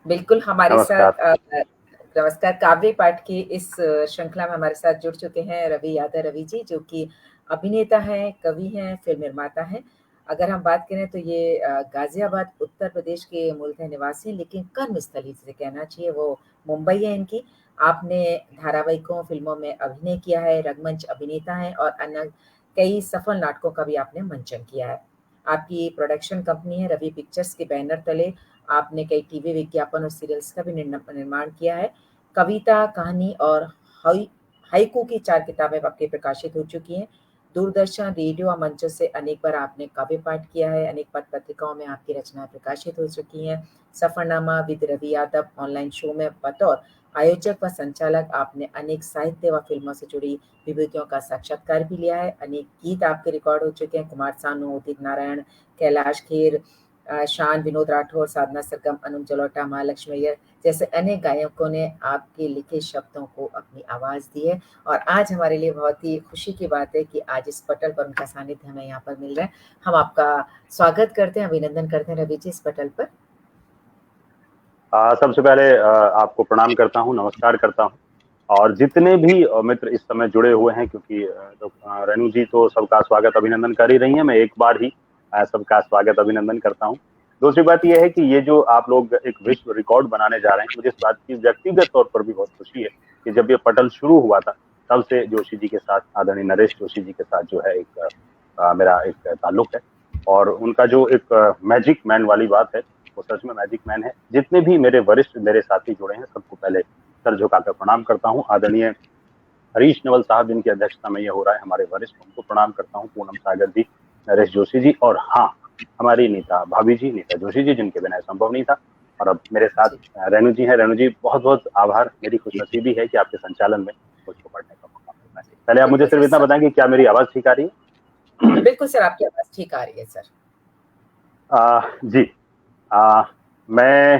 बिल्कुल हमारे नमस्कार। साथ नमस्कार। काव्य पाठ की इस श्रृंखला में हमारे साथ जुड़ चुके हैं रवि यादव रवि जी, जो कि अभिनेता हैं, कवि हैं, फिल्म निर्माता हैं। अगर हम बात करें तो ये गाजियाबाद उत्तर प्रदेश के मूलतः निवासी हैं, लेकिन कर्मस्थली जिसे कहना चाहिए वो मुंबई है इनकी। आपने धारावाहिकों, फिल्मों में अभिनय किया है, रंगमंच अभिनेता हैं और अन्य कई सफल नाटकों का भी आपने मंचन किया है। आपकी प्रोडक्शन कंपनी है रवि पिक्चर्स के बैनर तले आपने कई टीवी विज्ञापन और सीरियल्स का भी निर्माण किया है। कविता, कहानी और हाइकू की 4 किताबें आपकी प्रकाशित हो चुकी हैं। दूरदर्शन, रेडियो और मंचों से अनेक बार आपने काव्य पाठ किया है। अनेक पत्रिकाओं में आपकी रचनाएं प्रकाशित हो चुकी हैं। सफरनामा with Ravi Yadav online show में बतौर आयोजक व संचालक आपने अनेक साहित्य व फिल्मों से जुड़ी विभूतियों का साक्षात्कार भी लिया है। अनेक गीत आपके रिकॉर्ड हो चुके हैं। कुमार सानू, उदित नारायण, कैलाश खेर, शान, विनोद राठौर, साधना सरगम, अनुप जलोटा, महालक्ष्मी अय्यर जैसे अनेक गायकों ने आपके लिखे शब्दों को अपनी आवाज़ दी है। और आज हमारे लिए बहुत ही खुशी की बात है कि आज इस पटल पर उनका सानिध्य हमें यहाँ पर मिल रहा है। हम आपका स्वागत करते हैं, अभिनंदन करते हैं रवि जी इस पटल पर। सबसे पहले आपको प्रणाम करता हूँ, नमस्कार करता हूँ। और जितने भी मित्र इस समय जुड़े हुए हैं, क्योंकि रेणु जी तो सबका स्वागत अभिनंदन कर ही रही हैं, मैं एक बार ही सबका स्वागत अभिनंदन करता हूँ। दूसरी बात यह है कि ये जो आप लोग एक विश्व रिकॉर्ड बनाने जा रहे हैं, मुझे इस बात की व्यक्तिगत तौर पर भी बहुत खुशी है कि जब ये पटल शुरू हुआ था तब से जोशी जी के साथ, आदरणीय नरेश जोशी जी के साथ जो है एक मेरा एक ताल्लुक है। और उनका जो एक मैजिक मैन वाली बात है, वो सच में मैजिक मैन है। जितने भी मेरे वरिष्ठ मेरे साथी जुड़े हैं, सबको पहले सर झुकाकर प्रणाम करता हूँ। आदरणीय हरीश नवल साहब जिनकी अध्यक्षता में ये हो रहा है, हमारे वरिष्ठ, उनको प्रणाम करता हूँ। पूनम सागर जी, नरेश जोशी जी, और हाँ, हमारी नीता भाभी जी, नीता जोशी जी, जिनके बिना संभव नहीं था। और अब मेरे साथ रेणु जी हैं। रेणु जी, बहुत बहुत आभार। मेरी खुशनसीबी है कि आपके संचालन में मुझको पढ़ने का मौका मिला है। पहले आप मुझे सिर्फ इतना बताएं कि क्या मेरी आवाज ठीक आ रही है? बिल्कुल सर, आपकी आवाज ठीक आ रही है सर। जी, मैं,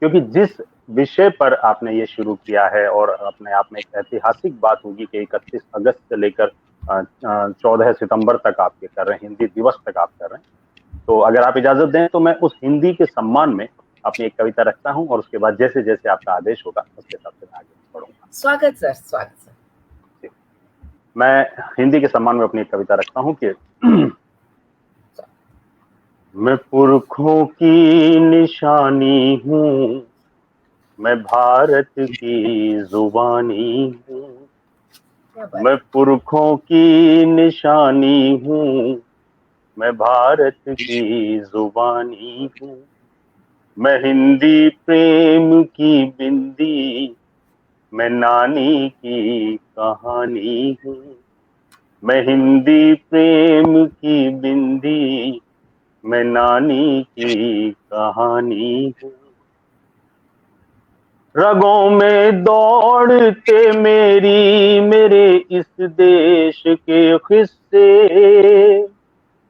क्योंकि जिस विषय पर आपने ये शुरू किया है और अपने आप में एक ऐतिहासिक बात होगी कि 31 अगस्त से लेकर 14 सितंबर तक आप ये कर रहे हैं, हिंदी दिवस तक आप कर रहे हैं, तो अगर आप इजाजत दें तो मैं उस हिंदी के सम्मान में अपनी एक कविता रखता हूं, और उसके बाद जैसे जैसे आपका आदेश होगा उसके हिसाब से आगे बढ़ूंगा। स्वागत सर, स्वागत सर। मैं हिंदी के सम्मान में अपनी एक कविता रखता हूं कि मैं पुरखों की निशानी हूँ, मैं भारत की जुबानी हूँ। मैं पुरखों की निशानी हूँ, मैं भारत की जुबानी हूँ। मैं हिंदी प्रेम की बिंदी, मैं नानी की कहानी हूँ। मैं हिंदी प्रेम की बिंदी, मैं नानी की कहानी हूँ। रगों में दौड़ते मेरे इस देश के किस्से,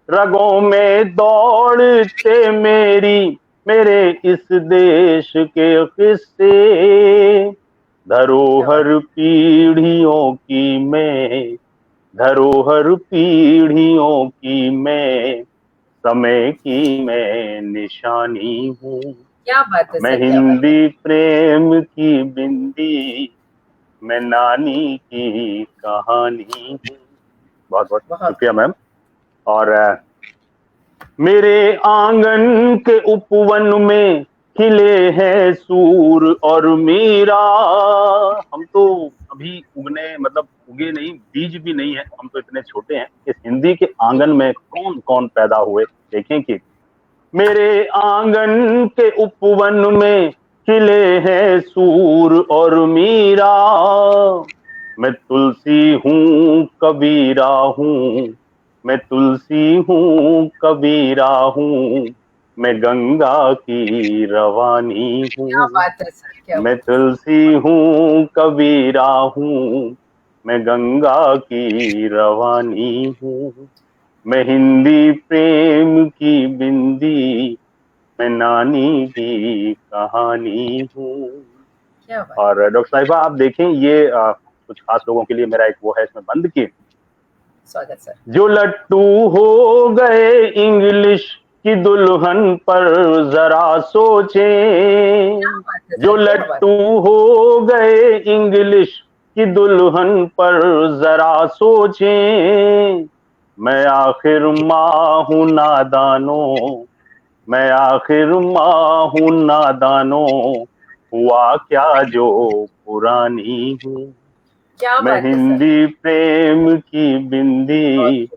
रगों में दौड़ते मेरे इस देश के किस्से। धरोहर पीढ़ियों की मैं, धरोहर पीढ़ियों की मैं, समय की मैं निशानी हूँ। क्या बात है मैं सर, हिंदी प्रेम की बिंदी, मैं नानी की कहानी हूँ। बहुत बहुत शुक्रिया मैम। और मेरे आंगन के उपवन में खिले हैं सूर और मीरा। हम तो अभी उगने, मतलब उगे नहीं, बीज भी नहीं है, हम तो इतने छोटे हैं। इस हिंदी के आंगन में कौन कौन पैदा हुए, देखें कि मेरे आंगन के उपवन में खिले हैं सूर और मीरा। मैं तुलसी हूँ कबीरा हूँ, मैं तुलसी हूँ कबीरा हूँ, मैं गंगा की रवानी हूँ। मैं तुलसी हूँ कबीरा हूँ, मैं गंगा की रवानी हूँ। मैं हिंदी प्रेम की बिंदी, मैं नानी की कहानी हूँ। और डॉक्टर साहिबा, आप देखें, ये कुछ खास लोगों के लिए मेरा एक वो है इसमें बंद की। स्वागत सर। जो लट्टू हो गए इंग्लिश कि दुल्हन पर जरा सोचें, जो लट्टू हो गए इंग्लिश की दुल्हन पर जरा सोचें। मैं आखिर माँ हूँ नादानों, मैं आखिर माँ हूँ नादानों, हुआ क्या जो पुरानी हूँ। मैं हिंदी प्रेम की बिंदी,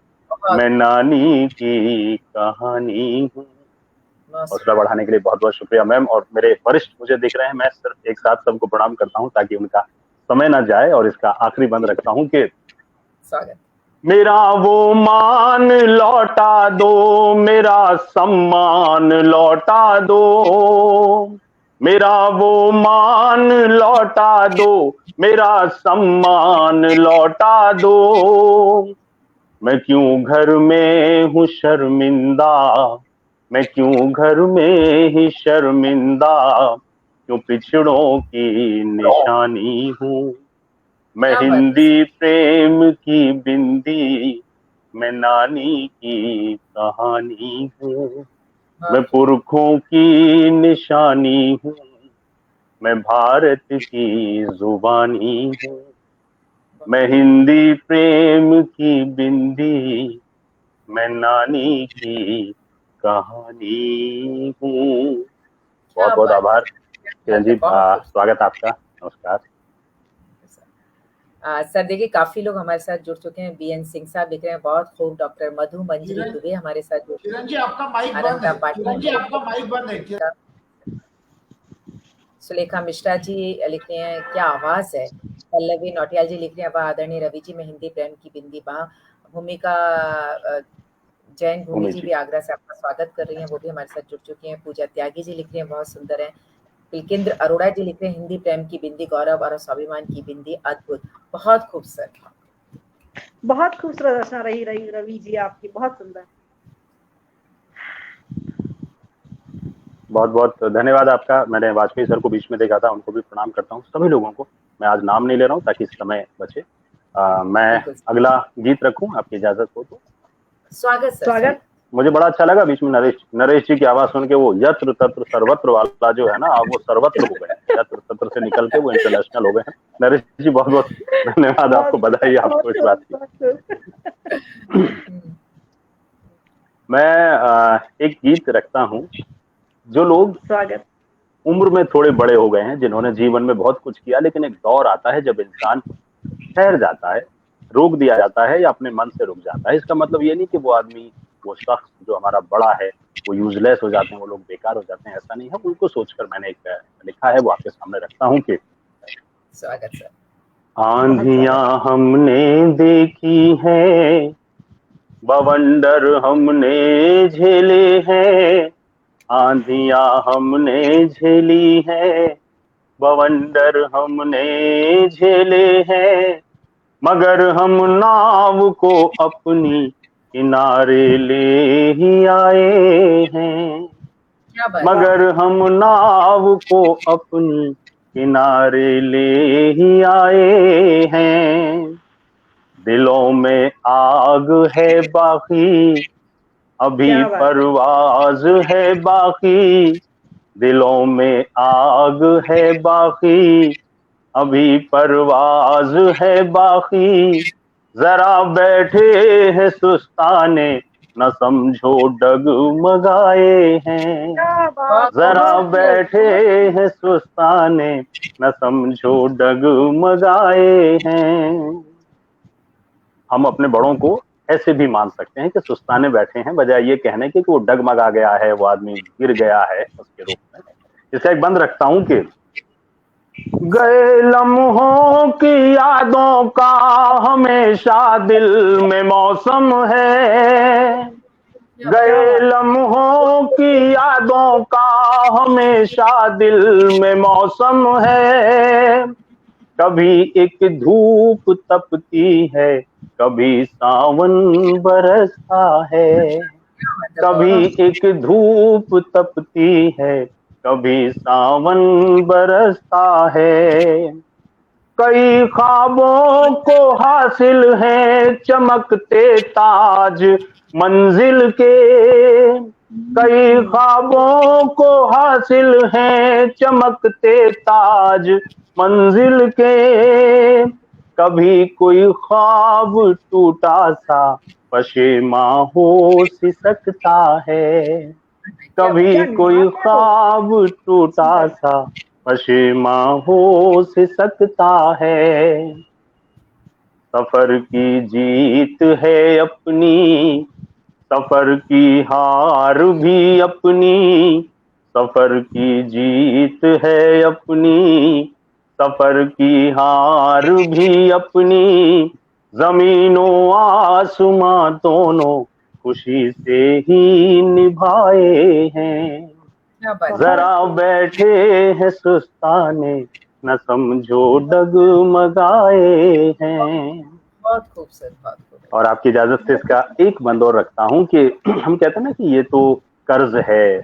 मैं नानी की कहानी हूँ। हौसला बढ़ाने के लिए बहुत बहुत शुक्रिया मैम। और मेरे वरिष्ठ मुझे दिख रहे हैं, मैं सिर्फ एक साथ सबको प्रणाम करता हूँ ताकि उनका समय ना जाए, और इसका आखिरी बंद रखता हूँ कि मेरा वो मान लौटा दो, मेरा सम्मान लौटा दो, मेरा वो मान लौटा दो, मेरा सम्मान लौटा दो। मैं क्यों घर में हूँ शर्मिंदा, मैं क्यों घर में ही शर्मिंदा, क्यों पिछड़ों की निशानी हूँ। मैं हिंदी प्रेम की बिंदी, मैं नानी की कहानी हूँ। मैं पुरखों की निशानी हूँ, मैं भारत की जुबानी हूँ। मैं हिंदी प्रेम की बिंदी, मैं नानी की कहानी हूँ। बहुत बहुत आभार किरण जी, स्वागत आपका, नमस्कार। सर देखिए काफी लोग हमारे साथ जुड़ चुके हैं। बीएन सिंह साहब लिख रहे हैं बहुत खूब, डॉक्टर मधु मंजरी दुबे हमारे साथ जुड़ चुके हैं। किरण जी आपका माइक बंद है, किरण जी आपका माइक बंद है। सुलेखा मिश्रा जी लिख रहे हैं क्या आवाज है। पल्लवी नौटियाल जी लिख रहे हैं वाह आदरणीय रवि जी, मैं हिंदी प्रेम की बिंदी बा। भूमिका जैन भूमि जी भी आगरा से आपका स्वागत कर रही हैं, वो भी हमारे साथ जुड़ चुकी हैं। पूजा त्यागी जी लिख रही हैं बहुत सुंदर है। पिलकेंद्र अरोड़ा जी लिख रहे हैं हिंदी प्रेम की बिंदी गौरव और स्वाभिमान की बिंदी अद्भुत। बहुत खूबसूरत, बहुत खूबसूरत रचना रही रवि जी आपकी, बहुत सुंदर। बहुत बहुत धन्यवाद आपका। मैंने वाजपेयी सर को बीच में देखा था, उनको भी प्रणाम करता हूँ। सभी लोगों को मैं आज नाम नहीं ले रहा हूँ ताकि समय बचे। मैं अगला गीत रखूं, आपकी इजाजत हो तो। स्वागत सर। स्वागत। मुझे बड़ा अच्छा लगा बीच में नरेश जी की आवाज सुन के। वो यत्र तत्र सर्वत्र वाला जो है ना, वो सर्वत्र हो गए, यत्र तत्र से निकल के वो इंटरनेशनल हो गए हैं। नरेश जी बहुत बहुत धन्यवाद आपको, बधाई आपको इस बात की। मैं एक गीत रखता हूँ। जो लोग स्वागत उम्र में थोड़े बड़े हो गए हैं, जिन्होंने जीवन में बहुत कुछ किया, लेकिन एक दौर आता है जब इंसान ठहर जाता है, रोक दिया जाता है या अपने मन से रुक जाता है। इसका मतलब ये नहीं कि वो आदमी, वो शख्स जो हमारा बड़ा है, वो यूजलेस हो जाते हैं, वो लोग बेकार हो जाते हैं, ऐसा नहीं है। उनको सोचकर मैंने एक लिखा है, वो आपके सामने रखता हूँ कि स्वागत सर। आंधियां हमने देखी है, बवंडर हमने झेले हैं, आंधियां हमने झेली है, बवंडर हमने झेले हैं, मगर हम नाव को अपनी किनारे ले ही आए हैं, मगर हम नाव को अपनी किनारे ले ही आए हैं। दिलों में आग है बाकी, अभी परवाज है बाकी, दिलों में आग है बाकी, अभी परवाज है बाकी, जरा बैठे हैं सुस्ताने, न समझो डगमगाए हैं, जरा बैठे हैं सुस्ताने, न समझो डगमगाए हैं। हम अपने बड़ों को ऐसे भी मान सकते हैं कि सुस्ताने बैठे हैं, बजाय ये कहने के कि वो डगमगा गया है, वो आदमी गिर गया है उसके रूप में। इसका एक बंद रखता हूं कि गए लम्हों की यादों का हमेशा दिल में मौसम है, गए लम्हों की यादों का हमेशा दिल में मौसम है, कभी एक धूप तपती है, कभी सावन बरसता है, कभी एक धूप तपती है, कभी सावन बरसता है, कई ख्वाबों को हासिल है चमकते ताज मंजिल के, कई ख्वाबों को हासिल हैं चमकते ताज मंजिल के, कभी कोई ख्वाब टूटा सा पशेमा हो सिसकता है, कभी कोई ख्वाब टूटा सा पशेमा हो सिसकता है। सफर की जीत है अपनी, सफर की हार भी अपनी, सफर की जीत है अपनी, सफर की हार भी अपनी, जमीनों आसमां दोनों खुशी से ही निभाए हैं। जरा बैठे हैं सुस्ताने, न समझो डगमगाए हैं। बहुत खूबसूरत, बहुत खूबसूरत। और आपकी इजाजत से इसका एक बंद और रखता हूँ कि हम कहते हैं ना कि ये तो कर्ज है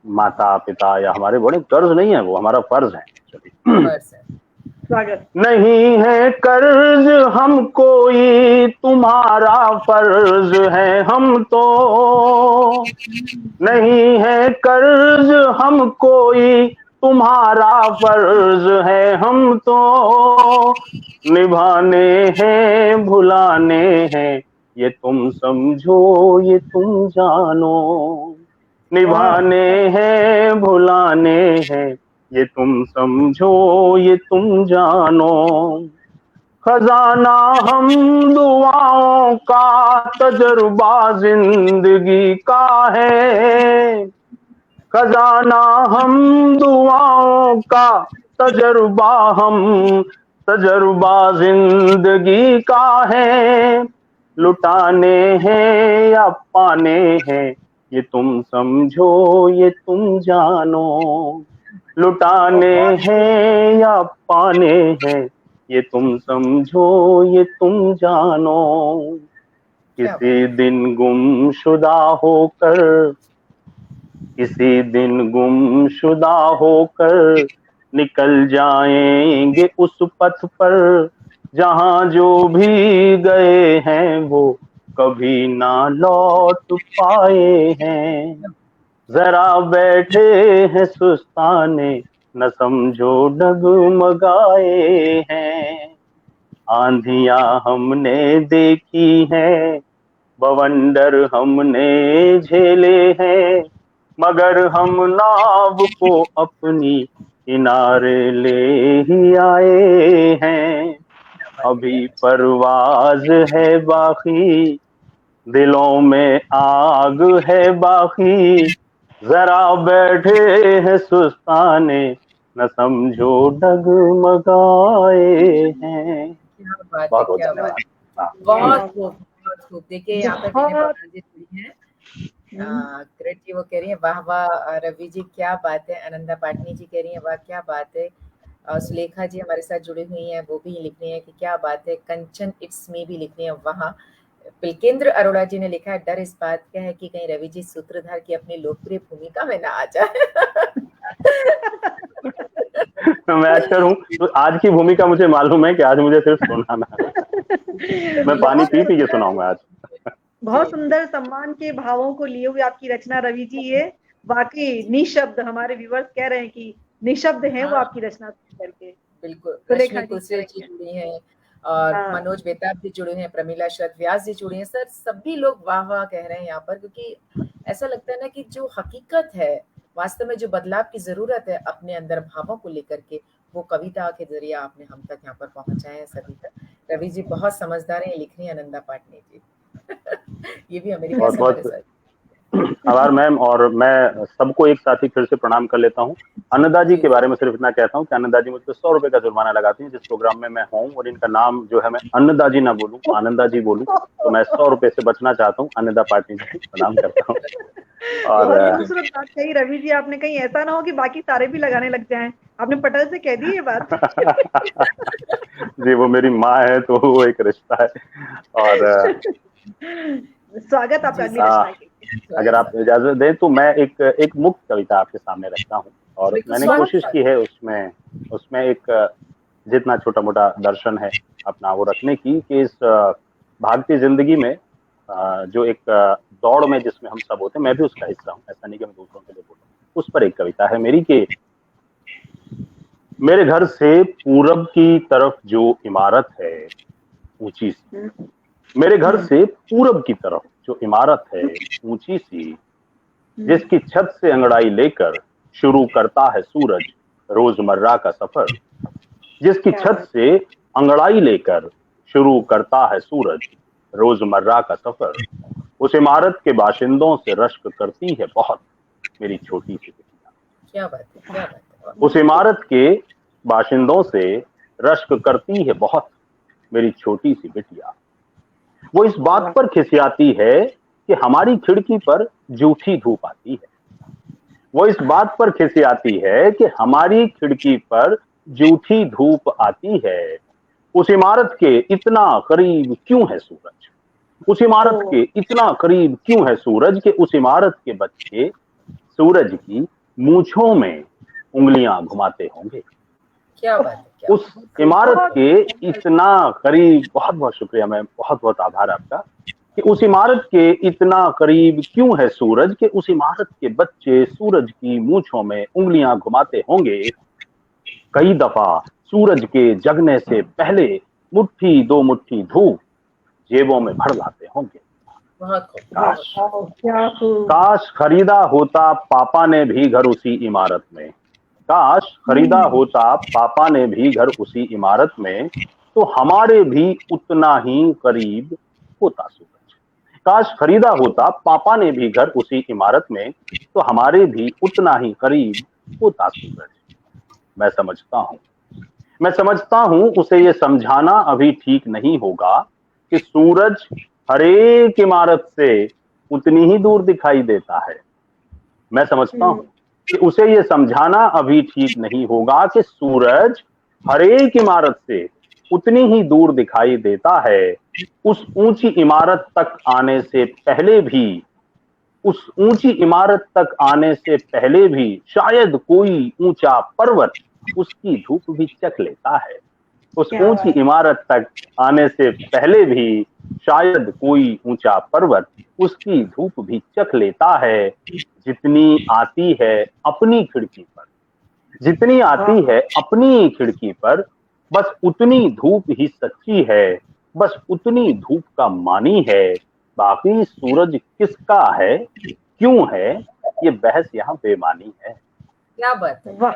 माता पिता या हमारे बड़े, कर्ज नहीं है, वो हमारा फर्ज है। फर्ज है। नहीं है कर्ज हम कोई, तुम्हारा फर्ज है हम तो, नहीं है कर्ज हम कोई, तुम्हारा फर्ज है हम तो, निभाने हैं भुलाने हैं, ये तुम समझो ये तुम जानो, निभाने हैं भुलाने हैं, ये तुम समझो ये तुम जानो। खजाना हम दुआओं का तजुर्बा जिंदगी का है, खजाना हम दुआओं का तजुर्बा तजुर्बा जिंदगी का है, लुटाने हैं या पाने हैं, ये तुम समझो ये तुम जानो, लुटाने हैं या पाने हैं, ये तुम समझो ये तुम जानो। किसी दिन गुमशुदा होकर, किसी दिन गुमशुदा होकर निकल जाएंगे उस पथ पर, जहां जो भी गए हैं वो कभी ना लौट पाए हैं। जरा बैठे हैं सुस्ताने, न समझो डगमगाए हैं। आंधियां हमने देखी हैं, बवंडर हमने झेले हैं, मगर हम नाव को अपनी किनारे ले ही आए हैं। अभी परवाज है बाकी, दिलों में आग है बाकी, जरा बैठे हैं सुस्ताने, न समझो डगमगाए हैं। क्या बात बहुत है, क्या धन्यवाद। बात, बहुत खूब, बहुत खूब। देखिए यहाँ पे वीना पवार जी जुड़ी हैं, ग्रेट जी, वो कह रही है वाह वाह रवि जी क्या बात है, आनंदा पाटनी जी कह रही है वाह क्या बात है, सुलेखा जी हमारे साथ जुड़ी हुई हैं, वो भी लिख रही है कि क्या बात है, कंचन इट्स मी भी लिख रही है वाह। पिलकेंद्र अरोड़ा जी ने लिखा है डर इस बात का है कि कहीं रवि जी सूत्रधार की अपनी लोकप्रिय भूमिका में ना आ जाए। मैं एक्टर हूँ तो आज की भूमिका मुझे मालूम है कि आज मुझे सिर्फ सुनाना है। मैं पानी पी पी के सुनाऊंगा आज। बहुत सुंदर सम्मान के भावों को लिए हुए आपकी रचना रवि जी, ये वाकई निशब्द, हमारे व्यूअर्स कह रहे हैं कि निशब्द हैं वो आपकी रचना करके। बिल्कुल, रश्मि कुलसे जी जुड़ी हैं और मनोज बेताब जी जुड़े हैं, प्रमीला शरद व्यास जी जुड़े हैं। सर सभी लोग वाह वाह कह रहे हैं यहाँ पर, क्योंकि ऐसा लगता है ना कि जो हकीकत है, वास्तव में जो बदलाव की जरूरत है अपने अंदर भावों को लेकर के, वो कविता के जरिए आपने हम तक यहाँ पर पहुंचाए हैं सभी तक। रवि जी बहुत समझदार हैं, लिख रही है आनंदा पाटनी जी। ये भी अमेरिका से हमारे साथ। आभार मैम, और मैं सबको एक साथ ही फिर से प्रणाम कर लेता हूँ। आनंदा जी के बारे में सिर्फ इतना कहता हूँ कि आनंदा जी मुझ पर 100 रुपए का जुर्माना लगाती हैं जिस प्रोग्राम में मैं हूँ, और इनका नाम जो है मैं अन्नदा जी ना बोलूँ, आनंदा जी बोलूँ, तो मैं 100 रुपए से बचना चाहता हूँ। आनंदा पाटनी जी प्रणाम करता हूँ। और खूबसूरत बात कही रवि जी आपने, कहीं ऐसा ना हो कि बाकी सारे भी लगाने लग जाएं। आपने पटल से कह दी ये बात। जी वो मेरी माँ है तो वो एक रिश्ता है। और स्वागत आपका अगली रचना के। अगर आप इजाजत दें तो मैं एक मुक्त कविता आपके सामने रखता हूँ, और मैंने कोशिश की है उसमें एक जितना छोटा मोटा दर्शन है अपना वो रखने की, कि इस भागती जिंदगी में जो एक दौड़ में जिसमें हम सब होते हैं, मैं भी उसका हिस्सा हूँ, ऐसा नहीं कि मैं दूसरों के लिए बोलूँ। उस पर एक कविता है मेरी कि मेरे घर से पूरब की तरफ जो इमारत है ऊंची सी, मेरे घर से पूरब की तरफ जो इमारत है ऊंची सी, जिसकी छत से अंगड़ाई लेकर शुरू करता है सूरज रोजमर्रा का सफर, जिसकी छत से अंगड़ाई लेकर शुरू करता है सूरज रोजमर्रा का सफर, उस इमारत के बाशिंदों से रश्क करती है बहुत मेरी छोटी सी बिटिया। क्या बात है, क्या बात है। उस इमारत के बाशिंदों से रश्क करती है बहुत मेरी छोटी सी बिटिया। वो इस बात पर खिसियाती है कि हमारी खिड़की पर जूठी धूप आती है। वो इस बात पर खिसियाती है कि हमारी खिड़की पर जूठी धूप आती है। उस इमारत के इतना करीब क्यों है सूरज, उस इमारत के इतना करीब क्यों है सूरज कि उस इमारत के बच्चे सूरज की मूंछों में उंगलियां घुमाते होंगे। क्या बात है। उस इमारत के इतना करीब, बहुत बहुत शुक्रिया मैम, बहुत बहुत आभार आपका, कि उस इमारत के इतना करीब क्यों है सूरज कि उस इमारत के बच्चे सूरज की मूंछों में उंगलियां घुमाते होंगे। कई दफा सूरज के जगने से पहले मुट्ठी दो मुट्ठी धूप जेबों में भर लाते होंगे। काश खरीदा होता पापा ने भी घर उसी इमारत में, काश खरीदा होता पापा ने भी घर उसी इमारत में, तो हमारे भी उतना ही करीब होता सूरज। काश खरीदा होता पापा ने भी घर उसी इमारत में, तो हमारे भी उतना ही करीब होता सूरज। मैं समझता हूँ उसे ये समझाना अभी ठीक नहीं होगा कि सूरज हर एक इमारत से उतनी ही दूर दिखाई देता है। मैं समझता हूँ कि उसे ये समझाना अभी ठीक नहीं होगा कि सूरज हर एक इमारत से उतनी ही दूर दिखाई देता है। उस ऊंची इमारत तक आने से पहले भी, उस ऊंची इमारत तक आने से पहले भी शायद कोई ऊंचा पर्वत उसकी धूप भी चख लेता है। उस ऊंची इमारत तक आने से पहले भी शायद कोई ऊंचा पर्वत उसकी धूप भी चख लेता है। जितनी आती है अपनी खिड़की पर, जितनी आती है अपनी खिड़की पर, बस उतनी धूप ही सच्ची है, बस उतनी धूप का मानी है। बाकी सूरज किसका है, क्यों है, ये बहस यहाँ बेमानी है। क्या बात है,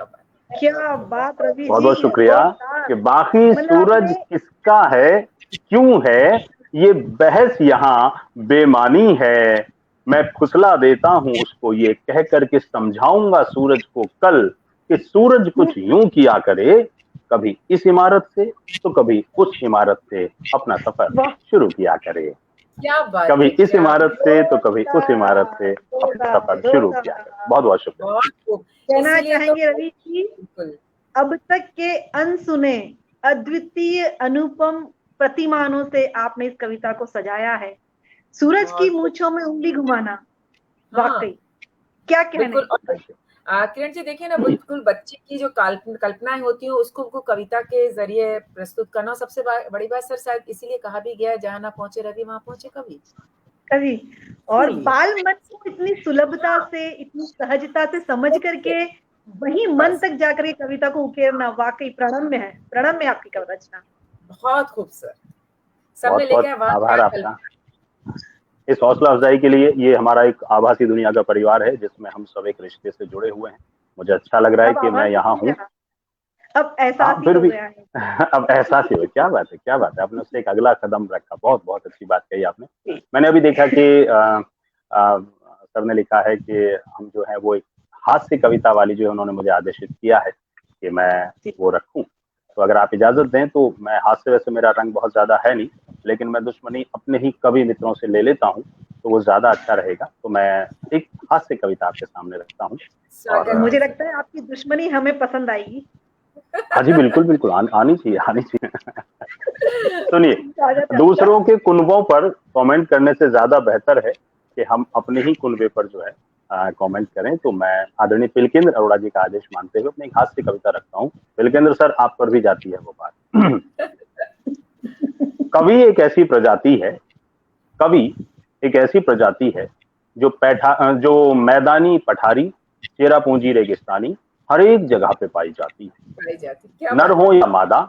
क्या बात रवि जी, बहुत बहुत शुक्रिया। कि बाकी सूरज किसका है, क्यों है, ये बहस यहाँ बेमानी है। मैं फुसला देता हूँ उसको ये कह करके समझाऊंगा सूरज को कल कि सूरज कुछ यूं किया करे, कभी इस इमारत से तो कभी उस इमारत से अपना सफर शुरू किया करे। क्या बात, कभी इस इमारत से तो कभी उस इमारत से अपना सफर शुरू किया करे। बहुत बहुत शुक्रिया। कहना चाहेंगे रवि जी, अब तक के अनसुने अद्वितीय अनुपम प्रतिमानों से आपने इस कविता को सजाया है। सूरज की मूंछों में उंगली घुमाना, वाकई क्या कहना है। किरण जी देखिए ना, बिल्कुल बच्चे की जो कल्पनाएं होती है उसको उनको कविता के जरिए प्रस्तुत करना। सबसे बड़ी बात सर शायद इसीलिए कहा भी गया है, जहाँ ना पहुंचे रवि वहां पहुंचे कवि। और बाल मन को इतनी सुलभता से, इतनी सहजता से समझ करके वही मन तक जाकर के कविता को उकेरना वाकई प्रणम्य है। प्रणम्य आपकी कविता रचना, बहुत खूब सर, सब में लेके आभार आपका इस हौसला अफजाई के लिए। ये हमारा एक आभासी दुनिया का परिवार है जिसमें हम सब एक रिश्ते से जुड़े हुए हैं। मुझे अच्छा लग रहा है कि मैं यहाँ हूँ। अब एहसास फिर भी अब एहसास ही हो। क्या बात है, क्या बात है, आपने उससे एक अगला कदम रखा। बहुत बहुत अच्छी बात कही आपने। मैंने अभी देखा कि सर ने लिखा है कि हम जो है वो एक हास्य कविता वाली जो है उन्होंने मुझे आदेशित किया है कि मैं वो रखूं। तो अगर आप इजाजत दें तो मैं हास्य, वैसे मेरा रंग बहुत ज्यादा है नहीं, लेकिन मैं दुश्मनी अपने ही कवि मित्रों से ले लेता हूँ तो वो ज्यादा अच्छा रहेगा। तो मैं एक हास्य कविता आपके सामने रखता हूँ और मुझे लगता है आपकी दुश्मनी हमें पसंद आएगी। हाँ जी, बिल्कुल बिल्कुल, आनी चाहिए, आनी चाहिए। सुनिए, दूसरों के कुनबों पर कमेंट करने से ज्यादा बेहतर है कि हम अपने ही कुनबे पर जो है कमेंट करें। तो मैं आदरणीय पिलकेंद्र अरोड़ा जी का आदेश मानते हुए अपनी एक हास्य कविता रखता हूँ। पिलकेंद्र सर, आप पर भी जाती है वो बात। कवि एक ऐसी प्रजाति है, कवि एक ऐसी प्रजाति है जो मैदानी पठारी, चेरा पूंजी रेगिस्तानी, हर एक जगह पे पाई जाती है। नर हो या मादा,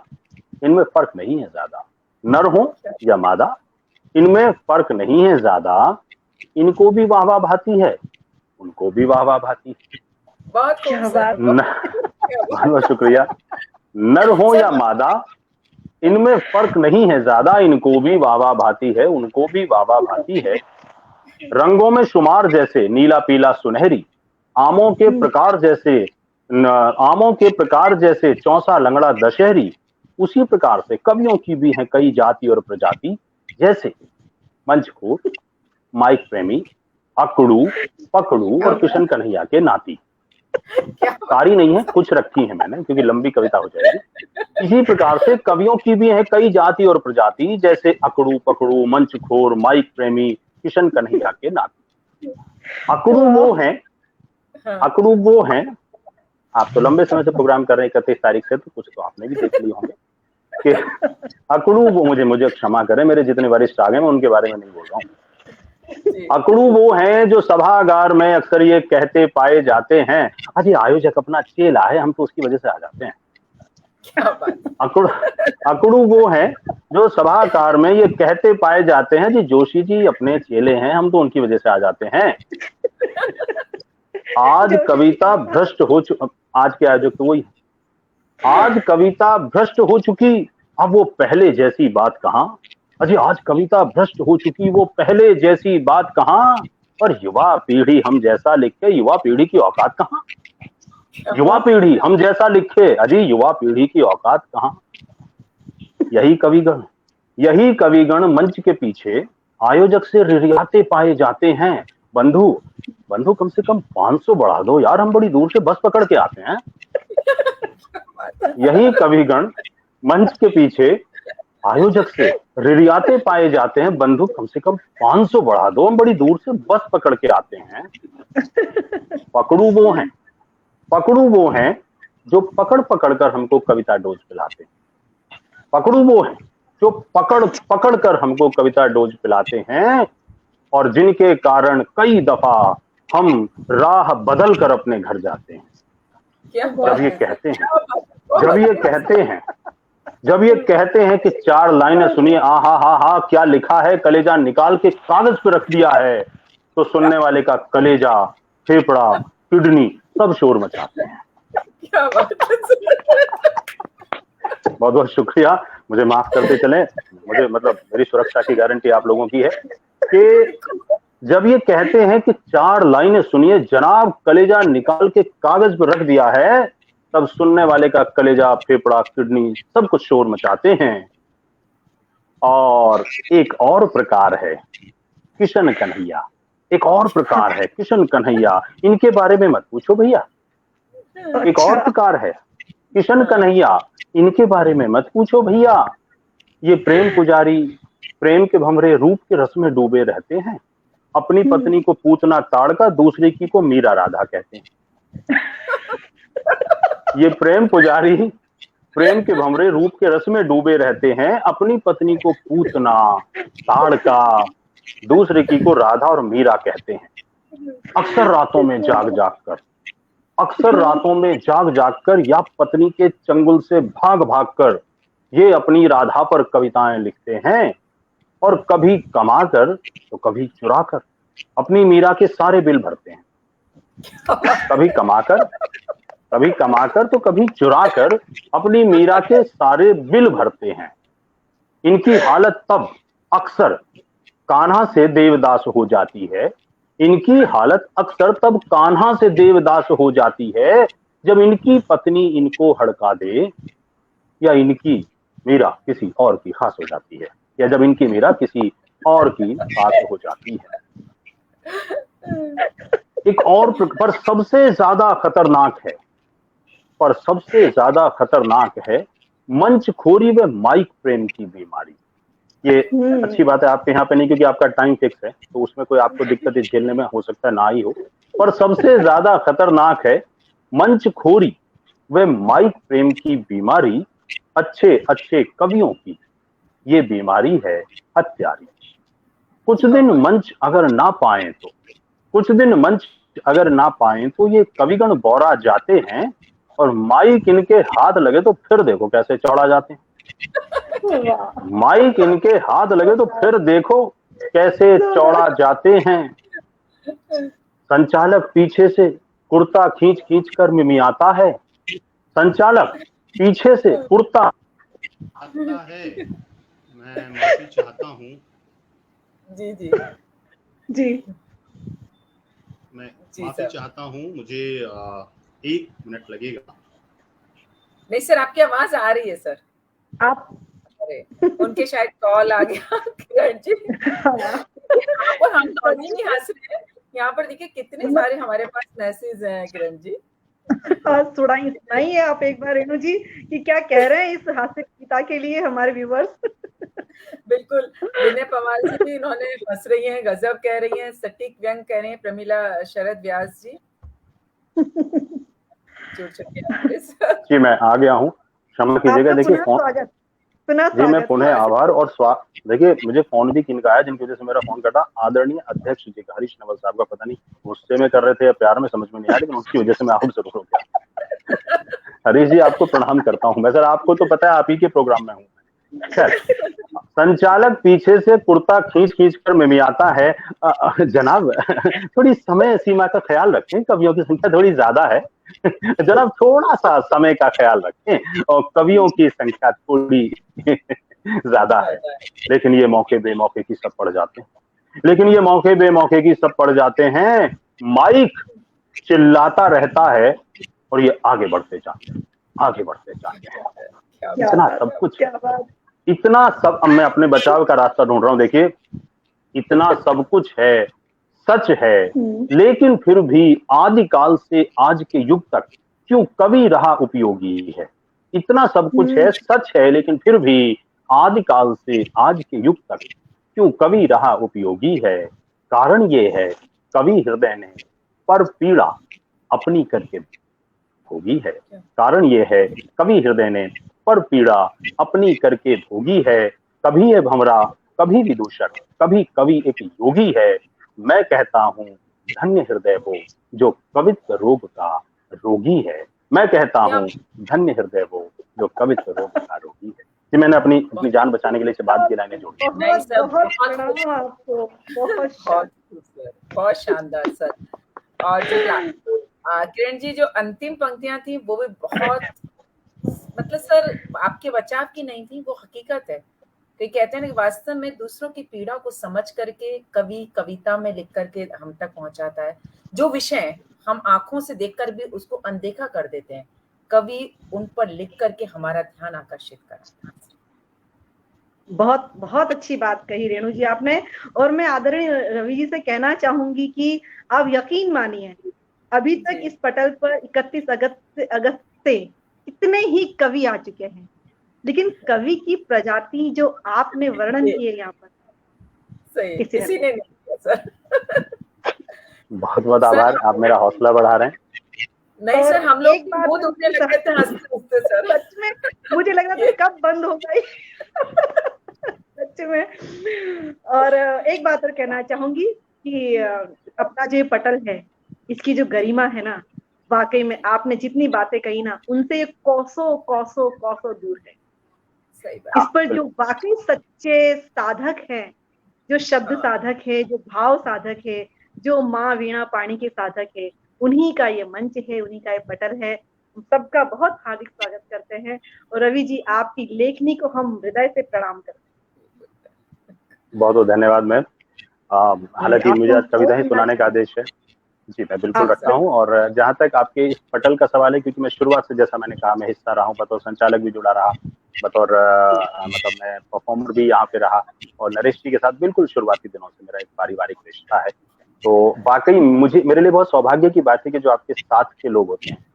इनमें फर्क नहीं है ज्यादा। नर हो या मादा, इनमें फर्क नहीं है ज्यादा। इनको भी वाहवा भाती है, उनको भी वाहवा भाती है। बहुत शुक्रिया। नर हो या मादा, इनमें फर्क नहीं है ज्यादा। इनको भी वाहवा भाती है, उनको भी वाहवा भाती है। रंगों में शुमार जैसे नीला पीला सुनहरी, आमों के प्रकार जैसे चौसा लंगड़ा दशहरी, उसी प्रकार से कवियों की भी हैं कई जाति और प्रजाति, जैसे मंचखोर, माइक प्रेमी, अकड़ू, पकड़ू और किशन कन्हैया के नाती। सारी नहीं है, कुछ रखी है मैंने क्योंकि लंबी कविता हो जाएगी। इसी प्रकार से कवियों की भी है कई जाति और प्रजाति, जैसे अकड़ू, पकड़ू, मंचखोर, माइक प्रेमी, किशन कन्हैया के नाती। अकड़ू वो हैं, आप तो लंबे समय से प्रोग्राम कर रहे हैं 31 तारीख से, तो कुछ तो आपने भी देख लिए होंगे कि अकड़ू वो, मुझे क्षमा करें, मेरे जितने वरिष्ठ आ गए मैं उनके बारे में नहीं बोल रहा हूँ। अकड़ू वो हैं जो सभागार में अक्सर ये कहते पाए जाते हैं, अजी आयोजक अपना चेला है, हम तो उसकी वजह से आ जाते हैं। अकड़ू वो हैं जो सभागार में ये कहते पाए जाते हैं, जी जोशी जी अपने चेले हैं, हम तो उनकी वजह से आ जाते हैं। आज कविता भ्रष्ट हो आज के आयोजक तो वही, आज कविता भ्रष्ट हो चुकी, अब वो पहले जैसी बात कहाँ। अजी आज कविता भ्रष्ट हो चुकी, वो पहले जैसी बात कहाँ। और युवा पीढ़ी हम जैसा लिखे, युवा पीढ़ी की औकात कहाँ। युवा पीढ़ी हम जैसा लिखे, अजी युवा पीढ़ी की औकात कहाँ। यही कविगण मंच के पीछे आयोजक से रिरियाते पाए जाते हैं। बंधु कम से कम 500 बढ़ा दो यार, हम बड़ी दूर से बस पकड़ के आते हैं। यही कविगण मंच के पीछे आयोजक से रिरियाते पाए जाते हैं। बंधु कम से कम 500 बढ़ा दो, हम बड़ी दूर से बस पकड़ के आते हैं। पकड़ू वो हैं जो पकड़ कर हमको कविता डोज पिलाते हैं। पकड़ू वो हैं जो पकड़ कर हमको कविता डोज पिलाते हैं, और जिनके कारण कई दफा हम राह बदल कर अपने घर जाते हैं। जब ये कहते हैं कि 4 लाइनें सुनिए, हा क्या लिखा है, कलेजा निकाल के कागज पे रख दिया है, तो सुनने वाले का कलेजा, फेफड़ा, किडनी सब शोर मचाते हैं। बहुत बहुत शुक्रिया, मुझे माफ करते चले। मुझे मेरी सुरक्षा की गारंटी आप लोगों की है कि जब ये कहते हैं कि 4 लाइनें सुनिए जनाब, कलेजा निकाल के कागज पर रख दिया है, तब सुनने वाले का कलेजा, फेफड़ा, किडनी सब कुछ शोर मचाते हैं। और एक और प्रकार है किशन कन्हैया, एक और प्रकार है किशन कन्हैया, इनके बारे में मत पूछो भैया। एक और प्रकार है किशन कन्हैया, इनके बारे में मत पूछो भैया। ये प्रेम पुजारी, प्रेम के भंवरे रूप के रस में डूबे रहते हैं। अपनी पत्नी को पूतना ताड़का, दूसरे की को मीरा राधा कहते हैं। ये प्रेम पुजारी प्रेम के भंवरे रूप के रस में डूबे रहते हैं। अपनी पत्नी को पूतना ताड़का, दूसरे की को राधा और मीरा कहते हैं। अक्सर रातों में जाग कर या पत्नी के चंगुल से भाग कर ये अपनी राधा पर कविताएं लिखते हैं, और कभी कमा कर तो कभी चुरा कर अपनी मीरा के सारे बिल भरते हैं। कभी कमा कर तो कभी चुरा कर अपनी मीरा के सारे बिल भरते हैं। इनकी हालत तब अक्सर कान्हा से देवदास हो जाती है। जब इनकी पत्नी इनको हड़का दे, या इनकी मीरा किसी और की खास हो जाती है, या जब इनकी मीरा किसी और की खास हो जाती है। एक और पर सबसे ज्यादा खतरनाक है मंचखोरी व माइक प्रेम की बीमारी। ये अच्छी बात है आपके यहाँ पे नहीं, क्योंकि आपका टाइम फिक्स है, तो उसमें कोई आपको दिक्कत झेलने में हो सकता है ना ही हो। पर सबसे ज्यादा खतरनाक है मंचखोरी व माइक प्रेम की बीमारी। अच्छे कवियों की ये बीमारी है हत्यारी। कुछ दिन मंच अगर ना पाए तो कुछ दिन मंच अगर ना पाए तो ये कविगण बौरा जाते हैं, और माइक इनके हाथ लगे तो फिर देखो कैसे चौड़ा जाते हैं। माइक इनके हाथ लगे तो फिर देखो कैसे चौड़ा जाते हैं। संचालक पीछे से कुर्ता खींच खींच कर मिमियाता है। संचालक पीछे से कुर्ता आता है। मैं माफी चाहता हूँ। जी जी जी मैं माफी चाहता हूँ, मुझे 1 मिनट लगेगा। नहीं सर, आपकी आवाज आ रही है सर। आप अरे उनके शायद कॉल आ गया किरण जी। यहाँ पर हम दोनों ही हंस रहे हैं। यहाँ पर देखिए कितने सारे हमारे पास मैसेज हैं किरण जी। सुनाइए आप एक बार रेणु जी कि क्या कह रहे हैं इस हास्य कविता के लिए हमारे व्यूअर्स। बिल्कुल, विनय पवार जी भी इन्होंने हंस रही हैं, गजब कह रही हैं, सटीक व्यंग कह रहे हैं प्रमिला शरद व्यास जी। जुड़ चुके हैं हमारे साथ। जी मैं आ गया हूँ, क्षमा कीजिएगा। देखिए फोन जी मैं पुनः आभार और देखिए मुझे फोन भी किनका है जिनकी वजह से मेरा फोन कटा। आदरणीय अध्यक्ष जी का, हरीश नवल साहब का, पता नहीं गुस्से में कर रहे थे या प्यार में, समझ में नहीं आया, लेकिन उसकी वजह से मैं आउट जरूर हो गया। हरीश जी आपको प्रणाम करता हूँ मैं। सर आपको तो पता है आप ही के प्रोग्राम में हूँ। संचालक पीछे से कुर्ता खींच खींच कर मिमियाता है। जनाब थोड़ी समय सीमा का ख्याल रखें, कवियों की संख्या थोड़ी ज्यादा है। जनाब थोड़ा सा समय का ख्याल रखें, और कवियों की संख्या थोड़ी ज्यादा है। लेकिन ये मौके बेमौके की सब पड़ जाते हैं। लेकिन ये मौके बेमौके की सब पड़ जाते हैं। माइक चिल्लाता रहता है और ये आगे बढ़ते जाते हैं, आगे बढ़ते जाते हैं। इतना सब कुछ, इतना सब। अब मैं अपने बचाव का रास्ता ढूंढ रहा हूँ। देखिए इतना सब कुछ है, सच है, लेकिन फिर भी आदिकाल से आज के युग तक क्यों कवि रहा उपयोगी है। इतना सब कुछ है, सच है, लेकिन फिर भी आदिकाल से आज के युग तक क्यों कवि रहा उपयोगी है। कारण ये है कवि हृदय ने पर पीड़ा अपनी करके भोगी है। कारण ये है कवि हृदय ने पर पीड़ा अपनी करके भोगी है। कभी ये भंवरा, कभी विदूषक, कभी कवि एक योगी है। मैं कहता हूँ धन्य हृदय वो जो कवित्व रोग का रोगी है। मैं कहता हूँ धन्य हृदय वो जो कवित्व रोग का रोगी है। जी मैंने अपनी जान बचाने के लिए से बाद की लाइनें जोड़ी। बहुत शानदार सर। और जो किरण जी जो अंतिम पंक्तियां थी वो भी बहुत, मतलब सर आपके बचाव की नहीं थी, वो हकीकत है। तो कहते हैं ना वास्तव में दूसरों की पीड़ा को समझ करके कवि कविता में लिख करके हम तक पहुंचाता है। जो विषय हम आंखों से देखकर भी उसको अनदेखा कर देते हैं, कवि उन पर लिख करके हमारा ध्यान आकर्षित कराता है। बहुत बहुत अच्छी बात कही रेणु जी आपने। और मैं आदरणीय रवि जी से कहना चाहूंगी कि आप यकीन मानिए अभी तक इस पटल पर 31 अगस्त से इतने ही कवि आ चुके हैं, लेकिन कवि की प्रजाति जो आपने वर्णन किए यहाँ पर सही किसी ने नहीं किया सर। बहुत बहुत आभार, आप मेरा हौसला बढ़ा रहे हैं। नहीं सर, हम लोग बहुत उठने लगते थे हंसते सर। सच में मुझे लग रहा था कब बंद हो गई। सच में। और एक बात और कहना चाहूंगी कि अपना जो पटल है इसकी जो गरिमा है ना, वाकई में आपने जितनी बातें कही ना उनसे कोसों कोसों कोसों दूर है। सही बात। इस पर जो वाकई सच्चे साधक हैं, जो शब्द साधक है, जो भाव साधक है, जो माँ वीणा पाणी के साधक है, उन्हीं का ये मंच है, उन्हीं का ये पटल है। सबका बहुत हार्दिक स्वागत करते हैं। और रवि जी आपकी लेखनी को हम हृदय से प्रणाम करते हैं। बहुत बहुत धन्यवाद मैम। हालांकि मुझे आज कविता ही सुनाने का आदेश है। जी मैं बिल्कुल रखता हूँ। और जहाँ तक आपके इस पटल का सवाल है, क्योंकि मैं शुरुआत से जैसा मैंने कहा मैं हिस्सा रहा हूँ, बतौर संचालक भी जुड़ा रहा, बतौर मतलब मैं परफॉर्मर भी यहाँ पे रहा, और नरेश जी के साथ बिल्कुल शुरुआती दिनों से मेरा एक पारिवारिक रिश्ता है। तो वाकई मेरे लिए बहुत सौभाग्य की बात है कि जो आपके साथ के लोग होते हैं,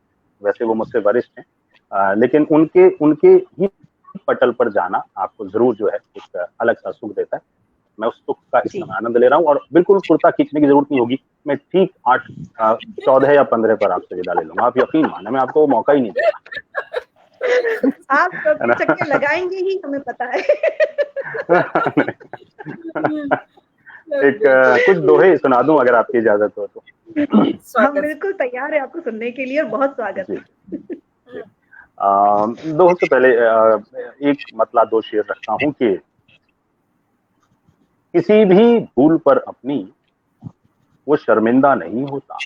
वैसे वो मुझसे वरिष्ठ हैं, लेकिन उनके ही पटल पर जाना आपको जरूर जो है एक अलग सा सुख देता है। मैं उस सुख का इस समय आनंद ले रहा हूँ, और बिल्कुल कुर्ता खींचने की जरूरत नहीं होगी। मैं ठीक 14 या 15 पर आपसे विदा ले लूंगा। आप यकीन माने मैं आपको मौका ही नहीं दूंगा। आप कभी चक्के लगाएंगे ही, हमें पता है। एक कुछ दोहे सुना दूं अगर आपकी इजाजत हो तो। हम बिल्कुल तैयार है आपको सुनने के लिए और बहुत स्वागत है। दोहे से पहले एक मतला दो शेर रखता हूं कि किसी भी भूल पर अपनी वो शर्मिंदा नहीं होता,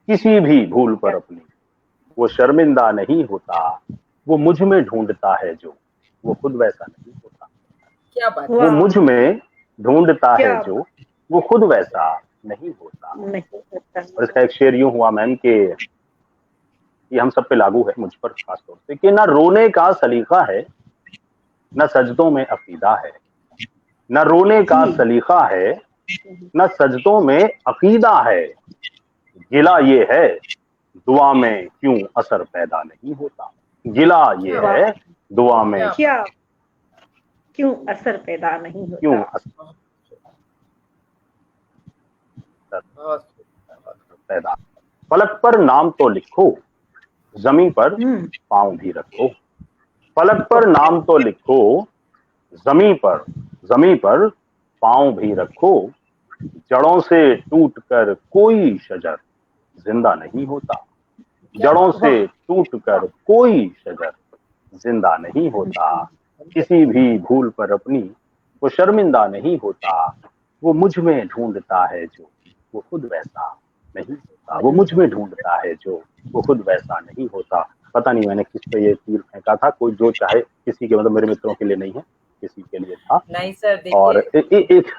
किसी भी भूल पर अपनी वो शर्मिंदा नहीं होता, वो मुझ में ढूंढता है जो वो खुद वैसा नहीं होता। क्या बात, वो मुझ में ढूंढता है जो वो खुद वैसा नहीं होता। और इसका एक शेर यूं हुआ मैम कि ये हम सब पे लागू है, मुझ पर खास तौर से, कि ना रोने का सलीका है न सजदों में अकीदा है, न रोने का सलीका है न सजदों में अकीदा है, गिला ये है दुआ में क्यों असर पैदा नहीं होता। गिला ये है दुआ में क्यों असर पैदा नहीं होता। क्यों असर पैदा। फलक पर नाम तो लिखो जमीन पर पांव भी रखो, फलक पर नाम तो लिखो जमीन पर पांव भी रखो, जड़ों से टूटकर कोई शजर जिंदा नहीं होता, जड़ों से टूटकर कोई शजर जिंदा नहीं होता। किसी भी भूल पर अपनी वो शर्मिंदा नहीं होता, वो मुझ में ढूंढता है जो वो खुद वैसा नहीं होता, वो मुझ में ढूंढता है जो वो खुद वैसा नहीं होता। पता नहीं मैंने किस पे ये तीर फेंका था, कोई जो चाहे, किसी के मतलब मेरे मित्रों के लिए नहीं है, किसी के लिए था। नहीं सर, देखिए और एक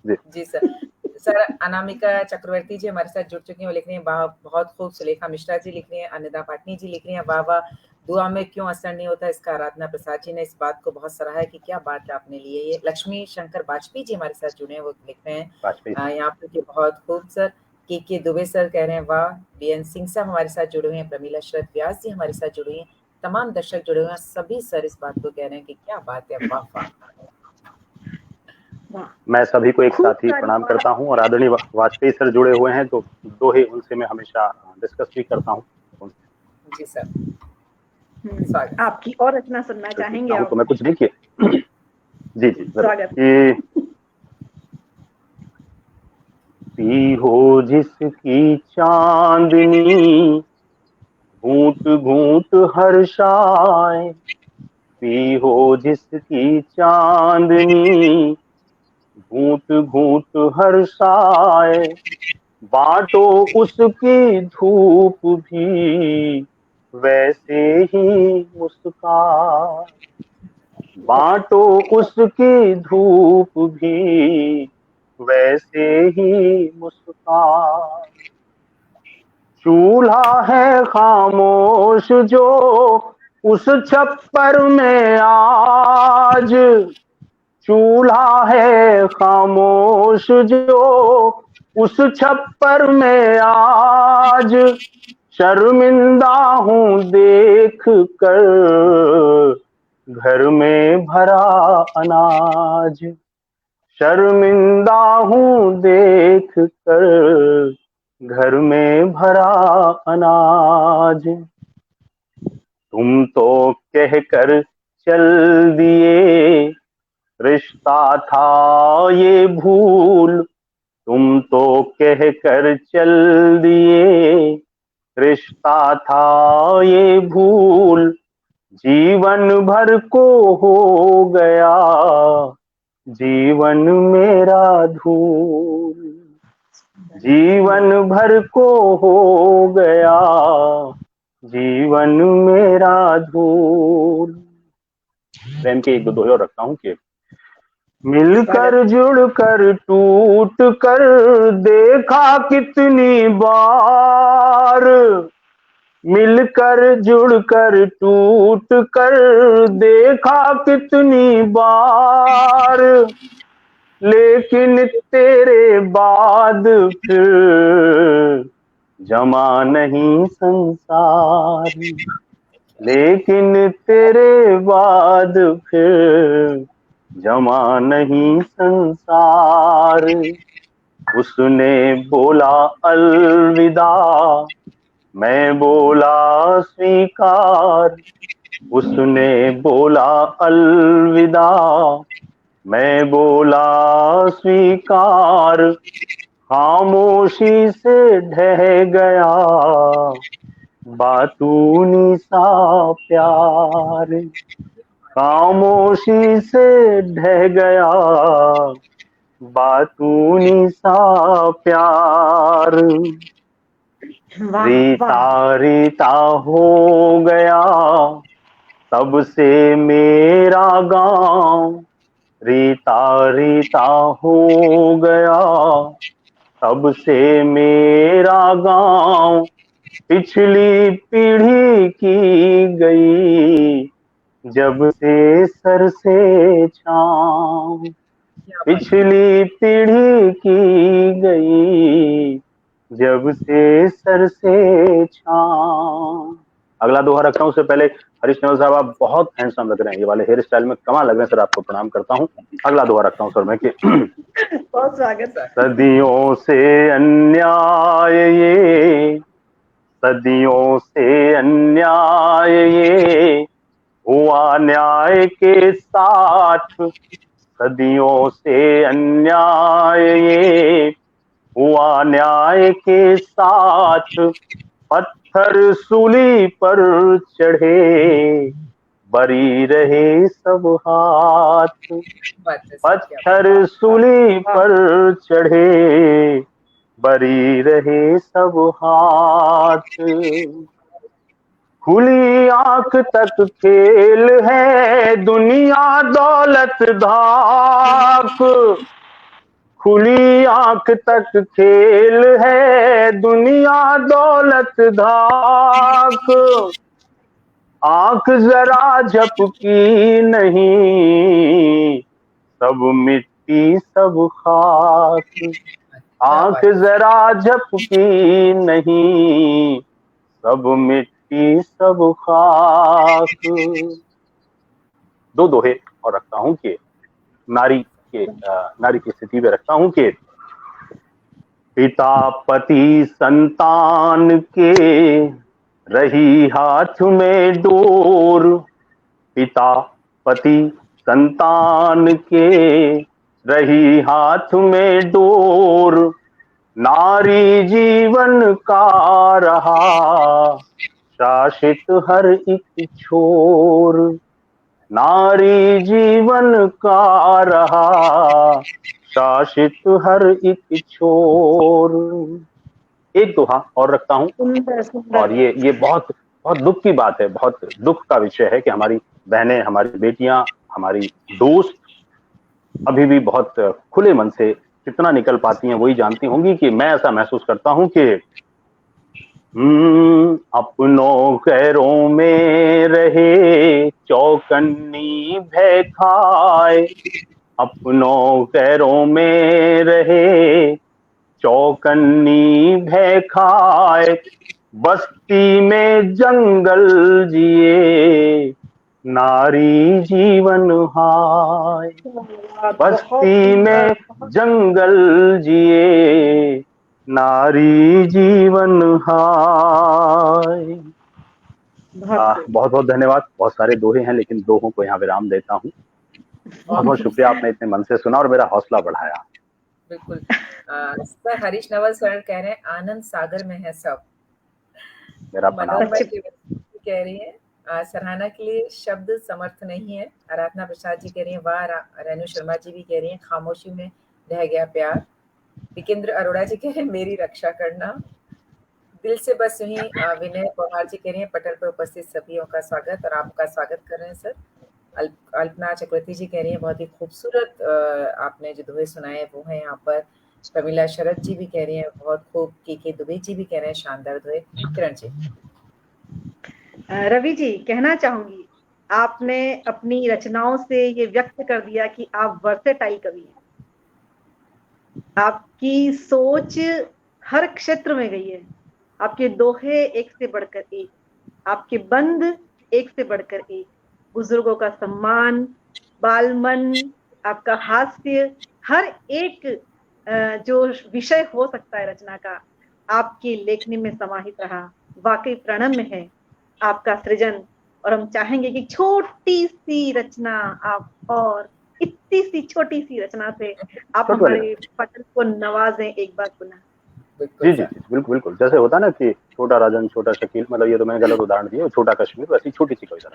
जी सर अनामिका चक्रवर्ती जी हमारे साथ जुड़ चुकी हैं, वो लिख रही हैं बहुत खूब। सुलेखा मिश्रा जी लिख रही हैं, अनिता पाटनी जी लिख रही हैं, वाह वाह, दुआ में क्यों असर नहीं होता, इसका आराधना प्रसाद जी ने इस बात को बहुत सराहा है कि क्या बात है आपने लिए। ये लक्ष्मी शंकर वाजपेयी जी हमारे साथ जुड़े हैं, वो लिख रहे हैं यहाँ पर बहुत खूब सर। के दुबे सर कह रहे हैं वाह। बीएन सिंह साहब हमारे साथ जुड़े हुए हैं, प्रमीला शरद व्यास जी हमारे साथ जुड़े हैं, तमाम दर्शक जुड़े हुए हैं, सभी सर इस बात को कह रहे हैं कि क्या बात है, वाह वाह। मैं सभी को एक साथ ही प्रणाम करता हूं और आदरणीय वाजपेयी सर जुड़े हुए हैं तो दोहे उनसे मैं हमेशा डिस्कस भी करता हूं। जी सर आपकी और रचना सुनना चाहेंगे आप? तो मैं कुछ देखिए जी स्वागत। पी हो जिसकी चांदनी घूंट घूंट हर्षाए, पी हो जिसकी चांदनी घूंट घूंट हर्षाए, बांटो उसकी धूप भी वैसे ही मुस्कान, बांटो उसकी धूप भी वैसे ही मुस्कान। चूल्हा है खामोश जो उस छप्पर में आज, चूल्हा है खामोश जो उस छप्पर में आज, शर्मिंदा हूँ देख कर घर में भरा अनाज, शर्मिंदा हूँ देख कर घर में भरा अनाज। तुम तो कह कर चल दिए रिश्ता था ये भूल, तुम तो कह कर चल दिए रिश्ता था ये भूल, जीवन भर को हो गया जीवन मेरा धूल, जीवन भर को हो गया जीवन मेरा धूल। प्रेम के एक दो दोहे और रखता हूँ कि मिलकर जुड़कर टूट कर देखा कितनी बार, मिलकर जुड़कर टूट कर देखा कितनी बार, लेकिन तेरे बाद फिर जमा नहीं संसार, लेकिन तेरे बाद फिर जमा नहीं संसार। उसने बोला अलविदा, मैं बोला स्वीकार, उसने बोला अलविदा, मैं बोला स्वीकार, खामोशी से ढह गया बातूनी सा प्यार, खामोशी से ढह गया बातूनी सा प्यार, रीता रीता हो गया तब से मेरा गांव, रीता रीता हो गया तब से मेरा गांव, पिछली पीढ़ी की गई जब से सर से छाँव, पिछली पीढ़ी की गई जब से सर से छाँव। अगला दोहा रखता हूँ उससे पहले हरीश नेवल साहब आप बहुत हैंडसम लग रहे हैं, ये वाले हेयर स्टाइल में कमाल लग रहे हैं सर, आपको प्रणाम करता हूँ। अगला दोहा रखता हूँ सर मैं कि बहुत स्वागत। सदियों से अन्याय ये, सदियों से अन्याय ये हुआ न्याय के साथ, सदियों से अन्याय ये हुआ न्याय के साथ, पत्थर सूली पर चढ़े बरी रहे सब हाथ, पत्थर सूली पर चढ़े बरी रहे सब हाथ, खुली आंख तक खेल है दुनिया दौलत धाक, खुली आंख तक खेल है दुनिया दौलत धाक, आंख जरा झपकी नहीं सब मिट्टी सब खाक, आंख जरा झपकी नहीं सब मिट्टी सब खाक। दो दोहे और रखता हूँ कि नारी की स्थिति में रखता हूँ कि पिता पति संतान के रही हाथ में डोर, पिता पति संतान के रही हाथ में डोर, नारी जीवन का रहा शासित हर एक छोर, नारी जीवन का रहा शासित हर एक छोर। एक दोहा और रखता हूँ, और ये बहुत बहुत दुख की बात है, बहुत दुख का विषय है कि हमारी बहनें, हमारी बेटियां, हमारी दोस्त अभी भी बहुत खुले मन से कितना निकल पाती हैं वही जानती होंगी कि मैं ऐसा महसूस करता हूं कि अपनों गैरों में रहे चौकन्नी भय खाए, अपनों गैरों में रहे चौकन्नी भय खाए, बस्ती में जंगल जिए नारी जीवन हाय, बस्ती में जंगल जिए नारी जीवन हाय। बहुत बहुत धन्यवाद। बहुत सारे दोहे हैं लेकिन दोहों को यहाँ विराम देता हूँ। बहुत बहुत शुक्रिया, आपने इतने मन से सुना और मेरा हौसला बढ़ाया। बिल्कुल। सर हरीश नवल सर कह रहे हैं आनंद सागर में है सब। मेरा मनोरमा कह रही है सराहना के लिए शब्द समर्थ नहीं है। आराधना प्रसाद जी कह रही है वाह। रेणु शर्मा जी भी कह रही है खामोशी में रह गया प्यार। विकेंद्र अरोड़ा जी कह रहे हैं मेरी रक्षा करना। दिल से बस यूं ही विनय पवार जी कह रही हैं पटल पर उपस्थित सभी का स्वागत, और आपका स्वागत कर रहे हैं सर। अल्पना चक्रवर्ती जी कह रही हैं बहुत ही खूबसूरत आपने जो दोहे सुनाए वो है यहाँ पर। प्रमिला शरद जी भी कह रही हैं बहुत खूब। के दुबे जी भी कह रहे हैं शानदार दोहे। किरण जी। रवि जी, कहना चाहूंगी आपने अपनी रचनाओं से ये व्यक्त कर दिया कि आप वर्सेटाइल कवि हैं। आपकी सोच हर क्षेत्र में गई है। आपके दोहे एक से बढ़कर एक, आपके बंद एक से बढ़कर एक, बुजुर्गों का सम्मान, बालमन, आपका हास्य, हर एक जो विषय हो सकता है रचना का आपकी लेखनी में समाहित रहा। वाकई प्रणम्य है आपका सृजन, और हम चाहेंगे कि छोटी सी रचना आप और इतनी सी छोटी सी रचना से आप हमारे पटल को नवाजें एक बार पुनः। जी जी बिल्कुल बिल्कुल, जैसे होता ना कि छोटा राजन छोटा शकील, मतलब ये तो मैंने गलत उदाहरण दिया, छोटा कश्मीर, वैसी छोटी सी कविता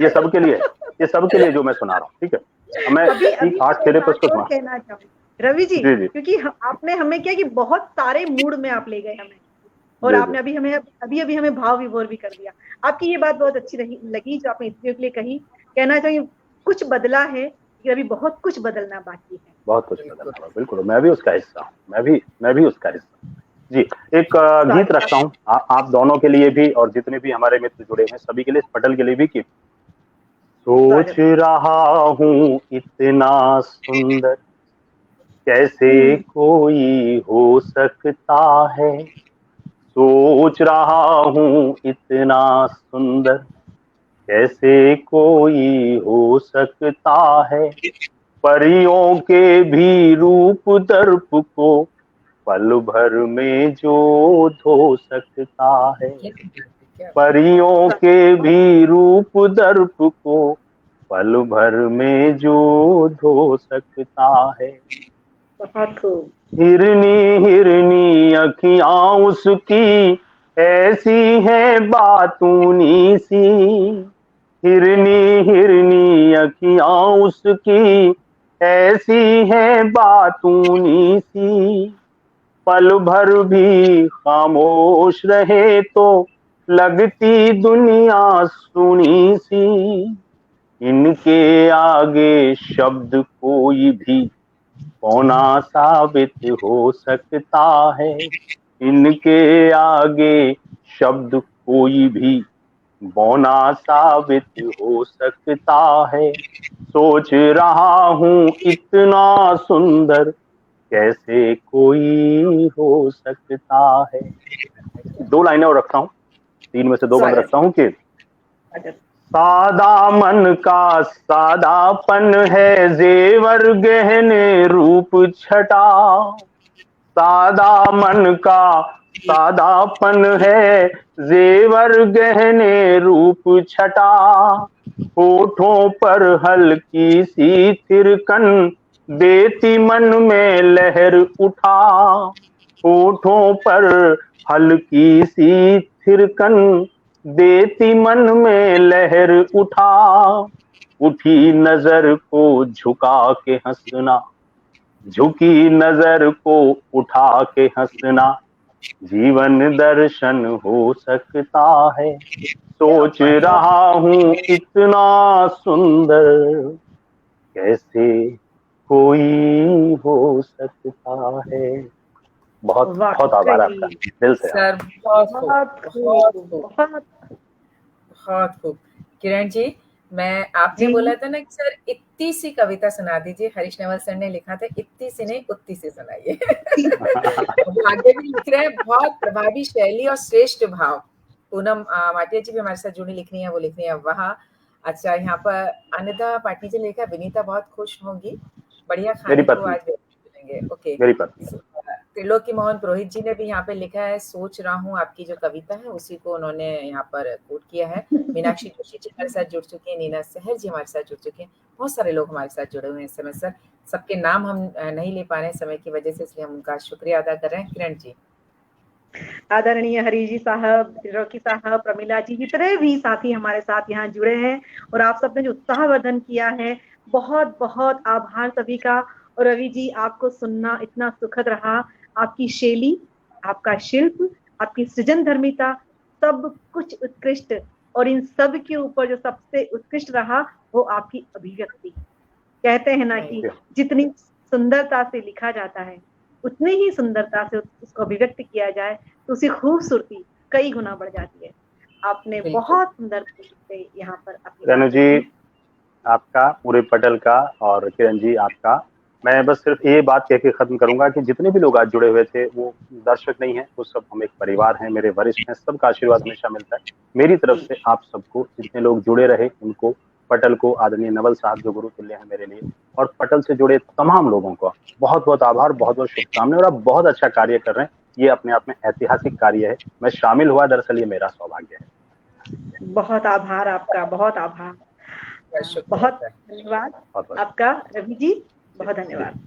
ये सबके लिए जो मैं सुना रहा हूँ, ठीक है। मैं ठीक 8 फेरे पर उसको कहना चाहूँ रवि जी, क्योंकि आपने हमें क्या कि बहुत सारे मूड में आप ले गए हमें, और आपने अभी हमें भाव विभोर भी कर दिया। आपकी ये बात बहुत अच्छी लगी जो आपने स्त्रियों के लिए कही। कहना चाहिए कुछ बदला है, लेकिन अभी बहुत कुछ बदलना बाकी है, बहुत कुछ बदलना। बिल्कुल, मैं भी उसका हिस्सा हूँ, मैं भी उसका हिस्सा। जी, एक गीत रखता हूँ आप दोनों के लिए भी, और जितने भी हमारे मित्र जुड़े हैं सभी के लिए, पटल के लिए भी, कि सोच रहा हूँ इतना सुंदर कैसे कोई हो सकता है, सोच रहा हूँ इतना सुंदर कैसे कोई हो सकता है, परियों के भी रूप दर्प को पल भर में जो धो सकता है, परियों के भी रूप दर्प को पल भर में जो धो सकता है, हिरनी अखियां उसकी ऐसी है बातूनी सी, हिरनी अखियां उसकी ऐसी है बातूनी सी, पल भर भी खामोश रहे तो लगती दुनिया सुनी सी, इनके आगे शब्द कोई भी पौना साबित हो सकता है, इनके आगे शब्द कोई भी बौना साबित हो सकता है, सोच रहा हूँ इतना सुंदर कैसे कोई हो सकता है। 2 लाइनें और रखता हूँ, 3 में से 2 बंद रखता हूँ कि सादा मन का सादापन है जेवर गहने रूप छटा, सादा मन का सादापन है जेवर गहने रूप छटा, होठों पर हल्की सी थिरकन देती मन में लहर उठा, होठों पर हल्की सी थिरकन देती मन में लहर उठा, उठी नजर को झुका के हंसना, झुकी नजर को उठा के हंसना, जीवन दर्शन हो सकता है, सोच रहा हूँ इतना सुंदर कैसे कोई हो सकता है। बहुत बहुत आभार आपका, दिल से सर। बहुत खूब किरण जी, मैं आपने बोला था ना कि सर इतनी सी कविता सुना दीजिए, हरीश नवल सर ने लिखा था इतनी सी नहीं उतनी सी सुनाइए। आगे भी लिख रहे हैं, बहुत प्रभावी शैली और श्रेष्ठ भाव। पूनम माटिया जी भी हमारे साथ जुड़ी लिख रही है, वो लिख रही है वहाँ। अच्छा, यहाँ पर अनिता पाटनी जी ने लिखा विनीता बहुत खुश होंगी, बढ़िया खाने को आज मिलेंगे। ओके, त्रिलोकी मोहन पुरोहित जी ने भी यहाँ पे लिखा है सोच रहा हूँ, आपकी जो कविता है उसी को उन्होंने यहाँ पर कोट किया है। मीनाक्षी जोशी जी हमारे साथ जुड़ चुके हैं, नीना सहर जी हमारे साथ जुड़ चुके हैं, बहुत सारे लोग हमारे साथ जुड़े हुए हैं इस समय। सर सबके नाम हम नहीं ले पा रहे हैं समय की वजह से, इसलिए हम उनका शुक्रिया अदा कर रहे हैं। किरण जी, आदरणीय हरीश जी साहब, त्रिलोकी साहब, प्रमिला जी, जितने भी साथी हमारे साथ यहाँ जुड़े हैं और आप सबने जो उत्साहवर्धन किया है, बहुत बहुत आभार सभी का। और रवि जी, आपको सुनना इतना सुखद रहा, आपकी शैली, आपका शिल्प, आपकी सृजन धर्मिता, सब कुछ उत्कृष्ट, और इन सब के ऊपर जो सबसे उत्कृष्ट रहा वो आपकी अभिव्यक्ति। कहते हैं ना कि जितनी सुंदरता से लिखा जाता है उतनी ही सुंदरता से उसको अभिव्यक्त किया जाए तो उसकी खूबसूरती कई गुना बढ़ जाती है। आपने बहुत सुंदर से यहाँ पर रेणु जी आपका, पूरे पटल का, और किरण जी आपका, मैं बस सिर्फ ये बात कह के खत्म करूंगा कि जितने भी लोग आज जुड़े हुए थे वो दर्शक नहीं है, वो सब हम एक परिवार हैं, मेरे वरिष्ठ हैं, सबका आशीर्वाद हमेशा मिलता है मेरी तरफ से। आप सबको, जितने लोग जुड़े रहे उनको, पटल को, आदरणीय नवल साहब जो गुरु तुल्य हैं मेरे लिए, और पटल से जुड़े तमाम लोगों को बहुत बहुत आभार, बहुत बहुत शुभकामनाएं। और आप बहुत अच्छा कार्य कर रहे हैं, ये अपने आप में ऐतिहासिक कार्य है, मैं शामिल हुआ, दरअसल ये मेरा सौभाग्य है। बहुत आभार आपका, बहुत आभार। बहुत शुक्रिया। बहुत धन्यवाद आपका रवि जी, बहुत धन्यवाद।